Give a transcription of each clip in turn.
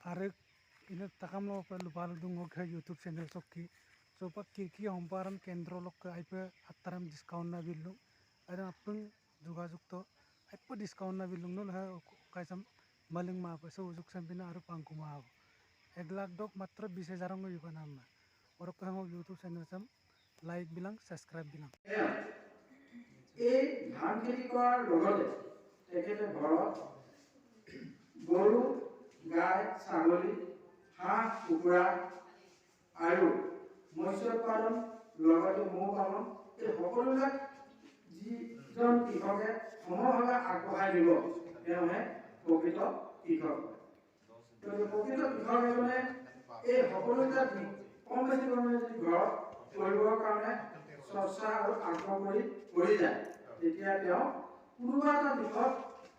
Karek ini takam lo pe lupa dung ke YouTube channel sokki so pak kirki homparan kendro lok ke aipe ataram discount na bilung ada apeng juga jukto aipe discount na bilung nol ha kaisam maling ma pe so juk sampina aru pangku ma 1,00,000 dok matra 20,000 ngo yuka nama orok ke YouTube channel sam like bilang subscribe bilang এই ধান খেতি কৰাৰ লগতে তেখেতে ঘৰত গৰু গাই ছাগলী হাঁহ কুকুৰা আৰু মৎস্য পালন লগতে মৌ পালন এই সকলোবিলাক যিজন কৃষকে সমভাৱে আগবঢ়াই দিব তেওঁহে প্ৰকৃত কৃষক প্ৰকৃত কৃষক এজনে এই সকলোবিলাক কম বেছি পৰিমাণে যদি ঘৰত কৰিবৰ কাৰণে চৰ্চা আৰু আগ্ৰহ কৰি যায় তেতিয়া তেওঁ কোনোবা এটা দিশত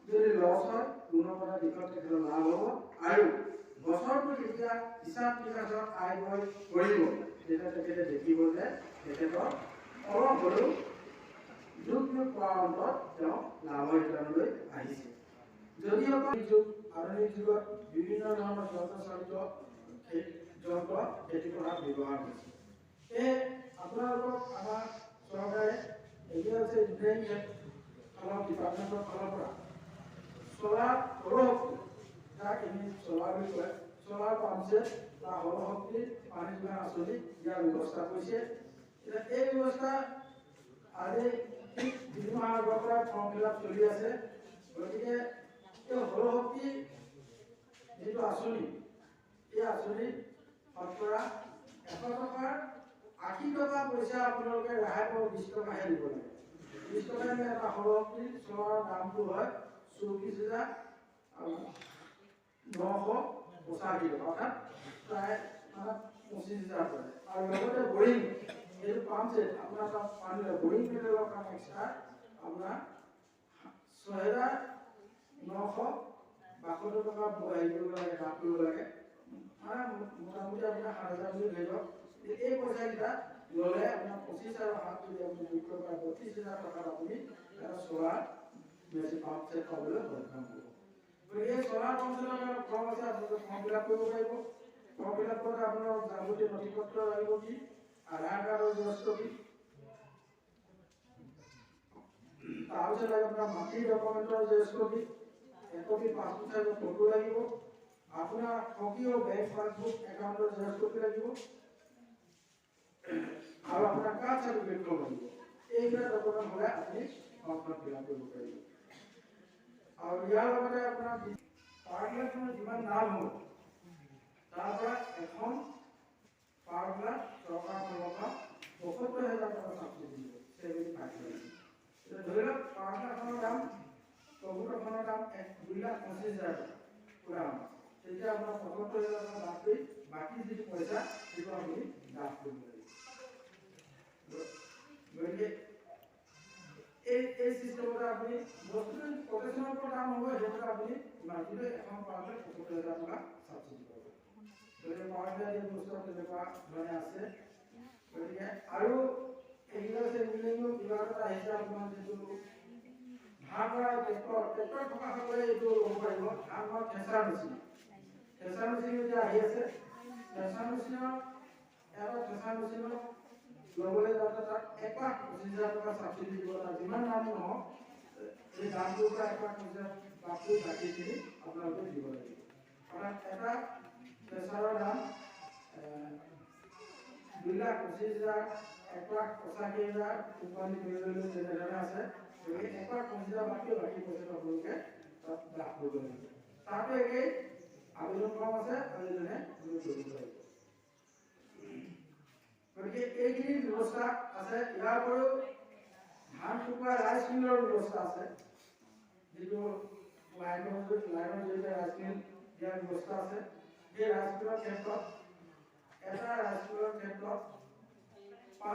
যদি লছ হয় কোনোবা এটা দিশত তেখেতৰ লাভ হ'ব আৰু বছৰটো যেতিয়া হিচাপ নিকাচৰ আয় ব্যয় কৰিব তেতিয়া তেখেতে দেখিব যে তেখেতৰ অলপ হ'লেও যুগ যুগ কৰাৰ অন্তত তেওঁ লাভান্বিতলৈ আহিছে যদি অকল যুগ আধুনিক যুগত বিভিন্ন ধৰণৰ যন্ত্ৰচালিত যন্ত্ৰ খেতি কৰাত ব্যৱহাৰ হৈছে এই আপোনালোকক আমাৰ চৰকাৰে এতিয়া হৈছে ইঞ্জিনিয়াৰিং আমাৰ ডিপাৰ্টমেণ্টৰ ফালৰ পৰা চলাৰ সৌৰশক্তি যাক ইংলিছ চলাৰ বুলি কয় চলাৰ পাম্পছেট বা সৌৰশক্তিৰ পানী যোগান আঁচনি ইয়াৰ ব্যৱস্থা কৰিছে এতিয়া এই ব্যৱস্থা আজি ঠিক 2 মাহ আগৰ পৰা ফৰ্ম ফিল আপ চলি আছে গতিকে এই সৌৰশক্তি যিটো আঁচনি এই আঁচনিত শতকৰা 100 টকাৰ 80 টকা পইচা আপোনালোকে ৰেহাই পাব 20 টকাহে দিব লাগে 20 টকা এটা সৌৰশক্তি চলাৰ দামটো হয় 24,985 টকা অৰ্থাৎ প্ৰায় 25,000 পৰে আৰু লগতে বৰিং এইটো পাম্প ছেট আপোনাৰ তাত পানী বৰিং মেটেৰিয়েলৰ কাৰণে এক্সট্ৰা আপোনাৰ 6,972 টকা হেৰি কৰিব লাগে দাম কৰিব লাগে মানে মোটামুটি আপোনাৰ 7,000 বুলি ধৰি লওক এই পইচাকেইটা ল'লে আপোনাৰ 25 আৰু 7 যদি আপুনি যোগ কৰিব 32,000 টকাত আপুনি এটা চলাৰ মেচিন পাম্প ছেট পাবলৈ সক্ষম হ'ব গতিকে এই চলাৰ পাম্প ছেটৰ কাৰণে ফৰ্ম আছে আপোনালোকে ফৰ্ম ফিল আপ কৰিব পাৰিব ফৰ্ম ফিল আপ কৰোঁতে আপোনাৰ যাৱতীয় নথিপত্ৰ লাগিব কি আধাৰ কাৰ্ডৰ জেৰক্স কপি তাৰপিছত লাগিব আপোনাৰ মাটিৰ ডকুমেণ্টৰ জেৰক্স কপি একপি পাছবুক চাইজৰ ফটো লাগিব আপোনাৰ সক্ৰিয় বেংক পাছবুক একাউণ্টৰ জেৰক্স কপি লাগিব আৰু আপোনাৰ কাৰ্ড চাৰ্টিফিকেট লাগিব এইকেইটা ডকুমেণ্ট হ'লে আপুনি ফৰ্মখন ফিল আপ কৰিব পাৰিব আৰু ইয়াৰ লগতে আপোনাৰ পাৱাৰটিলাৰখনৰ যিমান দাম হ'ব তাৰ পৰা এখন পাৱাৰটিলাৰ চৰকাৰৰ ফালৰ পৰা ৭৫,০০০ টকা চাবচিডি দিব 75,000 এতিয়া ধৰি লওক পাৱাৰটিলাৰখনৰ দাম কম্পিউটাৰখনৰ দাম 2,25,000 টকা পুৰা তেতিয়া আপোনাৰ ৭৫,০০০ টকা লাভ কৰি বাকী যিটো পইচা সেইটো আপুনি লাভ কৰিব লাগিব গতিকে এই চিষ্টেমতে আপুনি বস্তুটো প্ৰটেকশ্যনৰ পৰা দাম হ'ব সেইটো আপুনি মাটিলৈ এখন পাৱাৰটিলাৰ ৭৫,০০০ টকা চাবচিডি পাব গতিকে পাৱাৰটিলাৰ এই বস্তু তেনেকুৱা ধৰণে আছে গতিকে আৰু এইবিলাক হৈছে ইঞ্জিনিয়াৰিং বিভাগত আহিছে আপোনাৰ যিটো ধান মৰা ট্ৰেক্টৰ থকা সকলে এইটো ল'ব পাৰিব ধান মৰা থ্ৰেচাৰ মেচিন এতিয়া আহি আছে থ্ৰেচাৰ মেচিনৰ এটা থ্ৰেচাৰ মেচিনৰ ল'বলৈ যাওঁতে তাত 1,25,000 টকা চাবচিডি দিব তাত যিমান দাম নহওক এই দামটোৰ পৰা 1,25,000 বাকী বাকীখিনি আপোনালোকে দিব লাগিব অৰ্থাৎ এটা থ্ৰেচাৰৰ দাম 2,25,000 1,85,000 কোম্পানী কৰিবলৈ যেনেধৰণে আছে গতিকে 1,25,000 বাকী পইচাটো আপোনালোকে তাত লাভ কৰিব লাগিব তাতো একেই আবেদন ফৰ্ম আছে আবেদনে কৰিব লাগিব গতিকে এইখিনি ব্যৱস্থা আছে ইয়াৰ উপৰিও ধান শুকুৱাই ৰাইচ মিলৰ ব্যৱস্থা আছে যিটো লাইনৰ জৰিয়তে ৰাইচ মিল দিয়াৰ ব্যৱস্থা আছে সেই ৰাইচ মিলৰ ক্ষেত্ৰত এটা ৰাইচ মিলৰ ক্ষেত্ৰত 5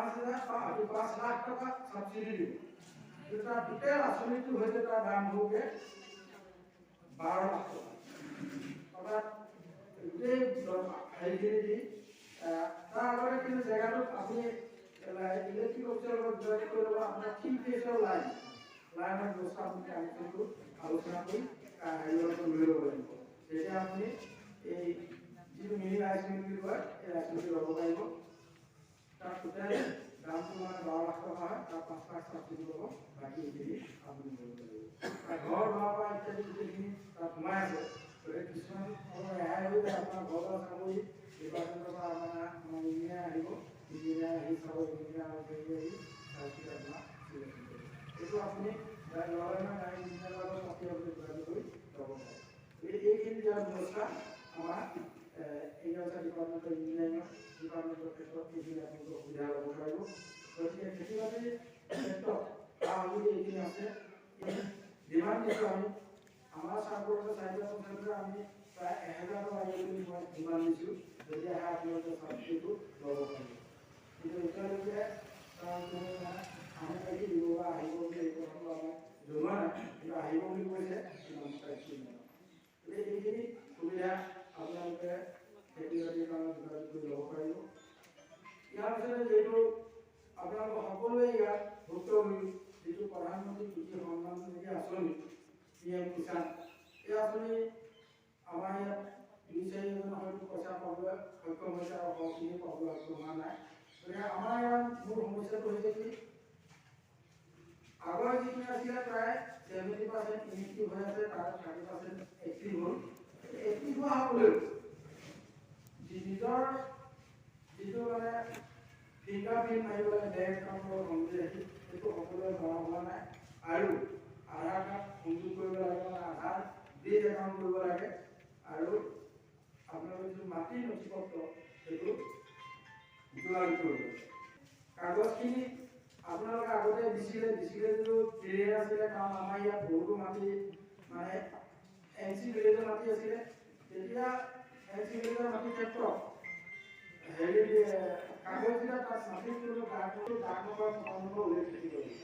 লাখ টকা চাবচিডি দিব কিন্তু তাৰ টোটেল আঁচনিটো হৈছে তাৰ দাম হ'বগৈ 12 লাখ টকা অৰ্থাৎ গোটেই হেৰিখিনি দি তাৰ আগতে কিন্তু জেগাটোত আপুনি ইলেক্ট্ৰিক অফিচৰ লগত যোগাযোগ কৰি ল'ব আপোনাৰ 3 ফেজৰ লাইনৰ ব্যৱস্থা আপুনি আলোচনা কৰি হেৰিৰ লগত লৈ ল'ব লাগিব তেতিয়া আপুনি এই যিটো মিনি আইচক্ৰীম বুলি কয় এই আইচক্ৰীমটো ল'ব পাৰিব। তাৰ টোটেল দামটো মানে 12 লাখ টকা হয়, তাৰ 5 লাখ চাবচিডি পাব, বাকী এইখিনি আপুনি কৰিব লাগিব। ঘৰ লোৱাৰ পৰা ইত্যাদি গোটেইখিনি তাত সোমাই আছে। গতিকে কিছুমান ৰেহাই হৈ যায়। আপোনাৰ ঘৰৰ চাকৰি ডিপাৰ্টমেণ্টৰ পৰা মানে আমাৰ ইঞ্জিনিয়াৰ আহিব, ইঞ্জিনিয়াৰ আহি চাব, ইঞ্জিনিয়াৰ আহি তাৰপিছত আপোনাক চিলেকশ্যন কৰিব। এইটো আপুনি লয় না গাড়ী ইঞ্জিনিয়াৰৰ লগত পাতি আপুনি যোগাযোগ কৰি ল'ব পাৰে। এইখিনি দিয়াৰ ব্যৱস্থা আমাৰ এগ্ৰিকালচাৰ ডিপাৰ্টমেণ্টৰ ইঞ্জিনিয়াৰিঙৰ ডিপাৰ্টমেণ্টৰ ক্ষেত্ৰত এইখিনি আপোনালোকৰ সুবিধা ল'ব পাৰিব। গতিকে খেতি বাতিৰ ক্ষেত্ৰত সা-সঁজুলি এইখিনি আছে। যিমান দিছোঁ আমি আমাৰ চাৰ্কলতে 450 আমি প্ৰায় 1000 টকা বুলি মই যিমান দিছোঁ, যদি আহে আপোনালোকে চাবচিডিটো ল'ব পাৰিব। কিন্তু এতিয়ালৈকে আমি দিব বা আহিব বুলি এই কথাটো আমাৰ জনোৱা নাই, কিন্তু আহিব বুলি কৈছে। এইখিনি সুবিধা আপোনালোকে খেতি বাতিৰ কাৰণে যোগাযোগ কৰি ল'ব পাৰিব। ইয়াৰ পিছতে যিহেতু আপোনালোকৰ সকলোৱে ইয়াত ভুক্তভোগী, যিটো প্ৰধানমন্ত্ৰী কৃষি সন্মান নিধি আঁচনি PM কিষাণ, এই আঁচনি আমাৰ ইয়াত 2-4জনে হয়তো পইচা পাবলৈ সক্ষম হৈছে আৰু সৰহখিনি পাবলৈ সক্ষম হোৱা নাই। গতিকে আমাৰ ইয়াত মূল সমস্যাটো হৈছে কি, আগৰ যিখিনি আছিলে প্ৰায় 70% ইনএক্টিভ হৈ আছে, তাৰ 30% এক্টিভ হ'ল। এক্টিভ হোৱা সকলেও নিজৰ যিটো মানে ফিংগাৰপ্ৰিণ্ট মাৰিব লাগে বেংক একাউণ্টৰ সংযোগ ৰাখি, সেইটো সকলোৱে জনা হোৱা নাই। আৰু আধাৰ কাৰ্ড সংযোগ কৰিব লাগে, মানে আধাৰ বেংক একাউণ্ট কৰিব লাগে। আৰু আপোনালোকৰ যিটো মাটিৰ নথিপত্ৰ সেইটো যোগাযোগ কৰিব লাগে। কাগজখিনি আপোনালোকে আগতে দিছিলে যিটো ক্লিয়াৰ আছিলে, কাৰণ আমাৰ ইয়াত বহুতো মাটি মানে NC ভিলেজৰ মাটি আছিলে। তেতিয়া NC ভিলেজৰ মাটিৰ ক্ষেত্ৰত কাগজবিলাক তাত মাটিৰ কোনো ডাক নম্বৰ উল্লেখ থাকিব লাগিব।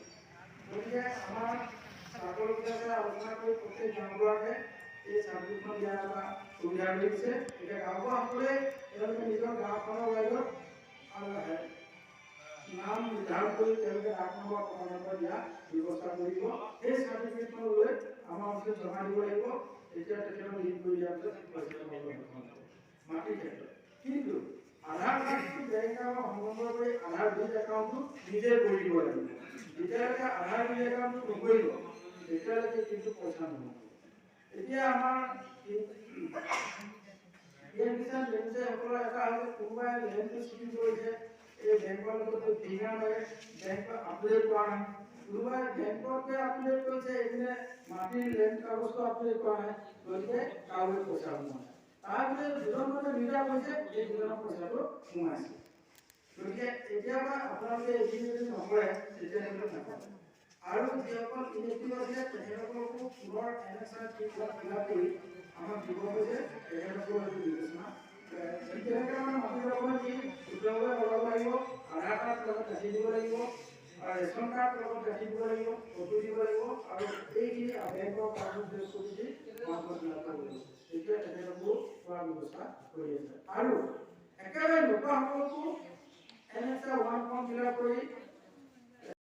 গতিকে আমাৰ চাকৰিবিলাকে আলোচনা কৰি প্ৰত্যেক গাঁওবুঢ়াকে এই চাৰ্টিফিকেটখন দিয়াৰ এটা সুবিধা কৰি দিছে। এতিয়া গাঁওবুঢ়াসকলে তেওঁলোকে নিজৰ গাঁওখনৰ ৰাইজত নাম নিৰ্ধাৰণ কৰি তেওঁলোকে ডাক নম্বৰ ফোন নম্বৰ দিয়া ব্যৱস্থা কৰিব। সেই চাৰ্টিফিকেটখন লৈ আমাৰ অফিচত জমা দিব লাগিব। এতিয়া তেখেতক লিংক কৰি দিয়াৰ পিছত পইচা পাবলৈ সক্ষম হ'ব মাটিৰ ক্ষেত্ৰত। কিন্তু আধাৰ কাৰ্ডটো বেংক একাউণ্ট সংলগ্ন কৰি আধাৰ বেংক একাউণ্টটো নিজে কৰি দিব লাগিব। যেতিয়ালৈকে আধাৰ বেংক একাউণ্টটো নকৰিব তেতিয়ালৈকে কিন্তু পইচা নহ'ব। এতিয়া আমাৰ PM কিষাণ বেনিফিচিয়াৰীসকলৰ এটা হৈছে কোনোবাই লেণ্ডটো স্কিম কৰিছে, এই বেংকৰ লগত ফিংগাৰ মাৰে, বেংকত আপডেট কৰা নাই। কোনোবাই বেংকতে আপডেট কৰিছে, এইপিনে মাটিৰ লেণ্ড কাগজটো আপডেট কৰা নাই, গতিকে কাৰোৱে পইচা সোমোৱা নাই। তাৰ ভিতৰত দুজন মানুহে দুইটা কৰিছে, এই দুজনৰ পইচাটো সোমাইছে। গতিকে এতিয়াবা আপোনালোকে এইখিনি যদি নকৰে তেতিয়া কিন্তু নাপাব। আৰু যিসকল ইনএক্টিভ আছিলে তেখেতসকলকো পুনৰ NSR ফিল-আপ কৰি আমাক দিব গৈছে, তেখেতসকলৰ এইটো বিবেচনা কেনেকৈ মানে মাটি দখল দি শুদ্ধভাৱে লগাব লাগিব, আধাৰ কাৰ্ড লগত ৰাখি দিব লাগিব, আৰু ৰেচন কাৰ্ড লগত ৰাখি দিব লাগিব, ফটো দিব লাগিব, আৰু এইখিনি বেংকৰ কাগজ বেছ কৰি দি ফিল-আপ কৰিব লাগিব। তেতিয়া তেখেতসকলো পোৱাৰ ব্যৱস্থা কৰি আছে। আৰু একেবাৰে নোপোৱাসকলকো NSR 1 ফৰ্ম ফিল-আপ কৰি